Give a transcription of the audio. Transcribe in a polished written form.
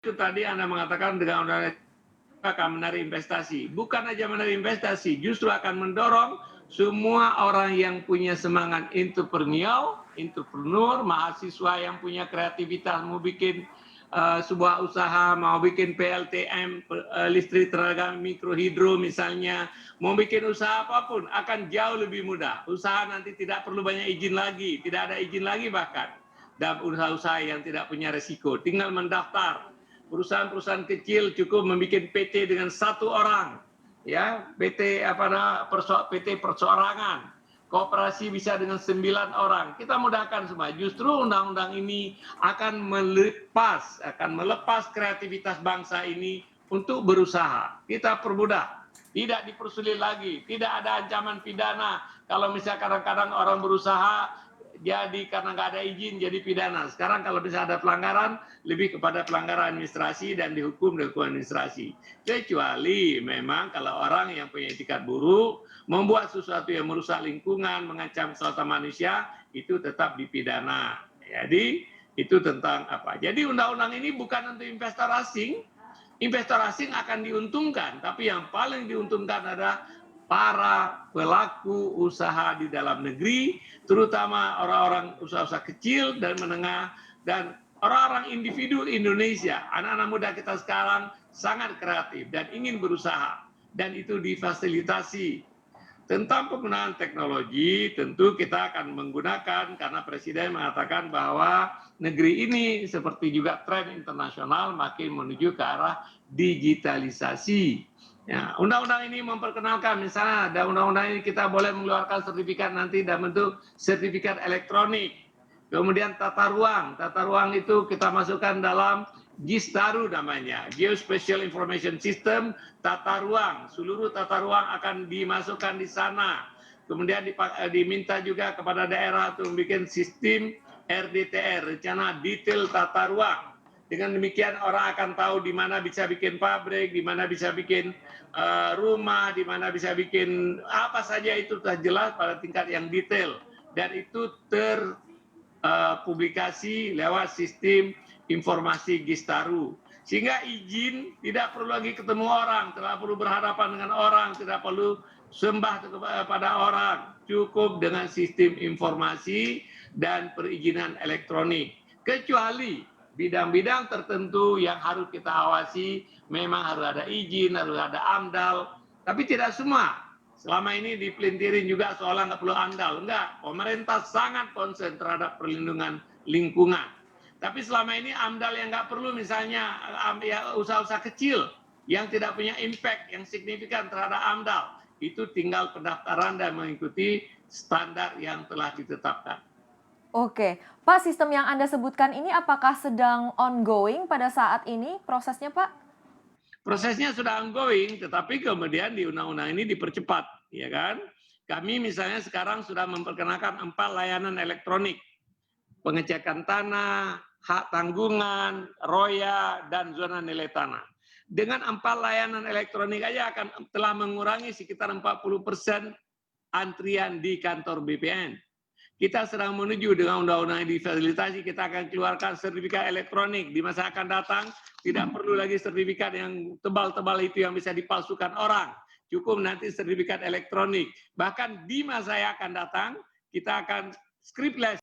Itu tadi Anda mengatakan dengan undang-undang akan menarik investasi. Bukan aja menarik investasi, justru akan mendorong semua orang yang punya semangat entrepreneur, mahasiswa yang punya kreativitas, mau bikin sebuah usaha, mau bikin PLTM, listrik tenaga mikrohidro misalnya, mau bikin usaha apapun, akan jauh lebih mudah. Usaha nanti tidak perlu banyak izin lagi, tidak ada izin lagi bahkan. Dan usaha-usaha yang tidak punya resiko, tinggal mendaftar. Perusahaan-perusahaan kecil cukup membuat PT dengan 1 orang, ya PT PT perseorangan, kooperasi bisa dengan 9 orang. Kita mudahkan semua. Justru undang-undang ini akan melepas kreativitas bangsa ini untuk berusaha. Kita permudah, tidak dipersulit lagi, tidak ada ancaman pidana. Kalau misalnya kadang-kadang orang berusaha jadi karena nggak ada izin jadi pidana. Sekarang kalau bisa ada pelanggaran, lebih kepada pelanggaran administrasi dan dihukum dengan hukum administrasi. Kecuali memang kalau orang yang punya etikat buruk, membuat sesuatu yang merusak lingkungan, mengancam keselamatan manusia, itu tetap dipidana. Jadi itu tentang apa? Jadi undang-undang ini bukan untuk investor asing. Investor asing akan diuntungkan, tapi yang paling diuntungkan adalah para pelaku usaha di dalam negeri, terutama orang-orang usaha-usaha kecil dan menengah, dan orang-orang individu Indonesia. Anak-anak muda kita sekarang sangat kreatif dan ingin berusaha, dan itu difasilitasi. Tentang penggunaan teknologi, tentu kita akan menggunakan, karena Presiden mengatakan bahwa negeri ini seperti juga tren internasional makin menuju ke arah digitalisasi. Ya, undang-undang ini memperkenalkan, misalnya ada undang-undang ini kita boleh mengeluarkan sertifikat nanti dalam bentuk sertifikat elektronik. Kemudian tata ruang itu kita masukkan dalam Gistaru namanya, Geospatial Information System, tata ruang, seluruh tata ruang akan dimasukkan di sana. Kemudian diminta juga kepada daerah untuk membuat sistem RDTR, rencana detail tata ruang. Dengan demikian orang akan tahu di mana bisa bikin pabrik, di mana bisa bikin rumah, di mana bisa bikin apa saja, itu sudah jelas pada tingkat yang detail. Dan itu terpublikasi lewat sistem informasi Gistaru. Sehingga izin tidak perlu lagi ketemu orang, tidak perlu berhadapan dengan orang, tidak perlu sembah kepada orang. Cukup dengan sistem informasi dan perizinan elektronik. Kecuali bidang-bidang tertentu yang harus kita awasi, memang harus ada izin, harus ada AMDAL, tapi tidak semua. Selama ini dipelintirin juga seolah nggak perlu AMDAL. Enggak, pemerintah sangat konsen terhadap perlindungan lingkungan. Tapi selama ini AMDAL yang nggak perlu, misalnya usaha-usaha kecil yang tidak punya impact yang signifikan terhadap AMDAL, itu tinggal pendaftaran dan mengikuti standar yang telah ditetapkan. Oke, Pak, sistem yang Anda sebutkan ini apakah sedang ongoing pada saat ini prosesnya, Pak? Prosesnya sudah ongoing, tetapi kemudian di undang-undang ini dipercepat, ya kan? Kami misalnya sekarang sudah memperkenalkan 4 layanan elektronik, pengecekan tanah, hak tanggungan, roya, dan zona nilai tanah. Dengan 4 layanan elektronik aja akan telah mengurangi sekitar 40% antrian di kantor BPN. Kita sedang menuju dengan undang-undang yang difasilitasi, kita akan keluarkan sertifikat elektronik. Di masa akan datang, tidak perlu lagi sertifikat yang tebal-tebal itu yang bisa dipalsukan orang. Cukup nanti sertifikat elektronik. Bahkan di masa yang akan datang, kita akan scriptless.